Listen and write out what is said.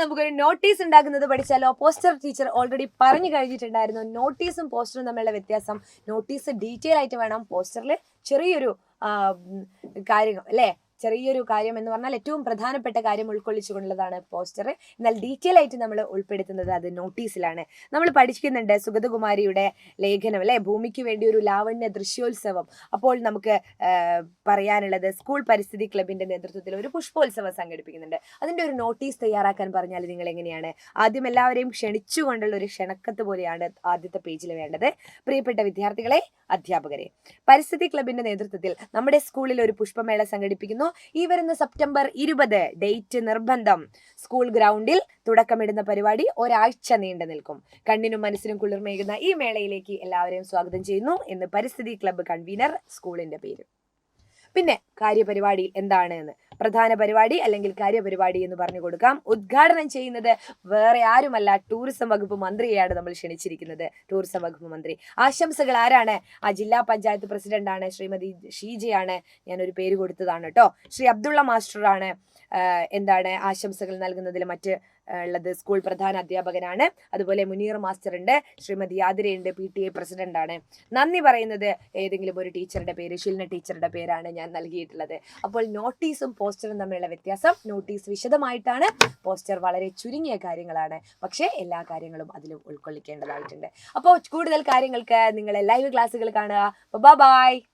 നമുക്കൊരു നോട്ടീസ് ഉണ്ടാക്കുന്നത് പഠിച്ചാലോ? Poster teacher already പറഞ്ഞു കഴിഞ്ഞിട്ടുണ്ടായിരുന്നു നോട്ടീസും പോസ്റ്ററും തമ്മിലുള്ള വ്യത്യാസം. നോട്ടീസ് ഡീറ്റെയിൽ ആയിട്ട് വേണം, പോസ്റ്ററിൽ ചെറിയൊരു കാര്യം അല്ലേ, ചെറിയൊരു കാര്യം എന്ന് പറഞ്ഞാൽ ഏറ്റവും പ്രധാനപ്പെട്ട കാര്യം ഉൾക്കൊള്ളിച്ചുകൊണ്ടുള്ളതാണ് പോസ്റ്റർ. എന്നാൽ ഡീറ്റെയിൽ ആയിട്ട് നമ്മൾ ഉൾപ്പെടുത്തുന്നത് അത് നോട്ടീസിലാണ്. നമ്മൾ പഠിക്കുന്നുണ്ട് സുഗതകുമാരിയുടെ ലേഖനം അല്ലെ, ഭൂമിക്ക് വേണ്ടി ഒരു ലാവണ്യ ദൃശ്യോത്സവം. അപ്പോൾ നമുക്ക് പറയാനുള്ളത് സ്കൂൾ പരിസ്ഥിതി ക്ലബിന്റെ നേതൃത്വത്തിൽ ഒരു പുഷ്പോത്സവം സംഘടിപ്പിക്കുന്നുണ്ട്. അതിന്റെ ഒരു നോട്ടീസ് തയ്യാറാക്കാൻ പറഞ്ഞാൽ നിങ്ങൾ എങ്ങനെയാണ്? ആദ്യം എല്ലാവരെയും ക്ഷണിച്ചുകൊണ്ടുള്ള ഒരു ക്ഷണക്കത്ത് പോലെയാണ് ആദ്യത്തെ പേജിൽ വേണ്ടത്. പ്രിയപ്പെട്ട വിദ്യാർത്ഥികളെ, അധ്യാപകരെ, പരിസ്ഥിതി ക്ലബിന്റെ നേതൃത്വത്തിൽ നമ്മുടെ സ്കൂളിൽ ഒരു പുഷ്പമേള സംഘടിപ്പിക്കുന്നു. ഈ വരുന്ന സെപ്റ്റംബർ 20 ഡേറ്റ് നിർബന്ധം. സ്കൂൾ ഗ്രൗണ്ടിൽ തുടക്കമിടുന്ന പരിപാടി ഒരാഴ്ച നീണ്ടു നിൽക്കും. കണ്ണിനും മനസ്സിനും കുളിർമേകുന്ന ഈ മേളയിലേക്ക് എല്ലാവരെയും സ്വാഗതം ചെയ്യുന്നു എന്ന് പരിസ്ഥിതി ക്ലബ്ബ് കൺവീനർ, സ്കൂളിന്റെ പേര്. പിന്നെ കാര്യപരിപാടി എന്താണ് എന്ന്, പ്രധാന പരിപാടി അല്ലെങ്കിൽ കാര്യപരിപാടി എന്ന് പറഞ്ഞു കൊടുക്കാം. ഉദ്ഘാടനം ചെയ്യുന്നത് വേറെ ആരുമല്ല, ടൂറിസം വകുപ്പ് മന്ത്രിയെയാണ് നമ്മൾ ക്ഷണിച്ചിരിക്കുന്നത്. ടൂറിസം വകുപ്പ് മന്ത്രി. ആശംസകൾ ആരാണ്? ആ ജില്ലാ പഞ്ചായത്ത് പ്രസിഡന്റാണ്, ശ്രീമതി ഷീജയാണ്. ഞാനൊരു പേര് കൊടുത്തതാണ് കേട്ടോ. ശ്രീ അബ്ദുള്ള മാസ്റ്ററാണ് എന്താണ് ആശംസകൾ നൽകുന്നതിൽ മറ്റ് ഉള്ളത്. സ്കൂൾ പ്രധാന അധ്യാപകനാണ്. അതുപോലെ മുനീർ മാസ്റ്റർ ഉണ്ട്, ശ്രീമതി ആതിരയുണ്ട്, PTA പ്രസിഡന്റ് ആണ്. നന്ദി പറയുന്നത് ഏതെങ്കിലും ഒരു ടീച്ചറുടെ പേര്, ഷിൽന ടീച്ചറുടെ പേരാണ് ഞാൻ നൽകിയിട്ടുള്ളത്. അപ്പോൾ നോട്ടീസും പോസ്റ്ററും തമ്മിലുള്ള വ്യത്യാസം, നോട്ടീസ് വിശദമായിട്ടാണ്, പോസ്റ്റർ വളരെ ചുരുങ്ങിയ കാര്യങ്ങളാണ്, പക്ഷേ എല്ലാ കാര്യങ്ങളും അതിലും ഉൾക്കൊള്ളിക്കേണ്ടതായിട്ടുണ്ട്. അപ്പോൾ കൂടുതൽ കാര്യങ്ങൾക്ക് നിങ്ങൾ ലൈവ് ക്ലാസ്സുകൾ കാണുക. ബൈ.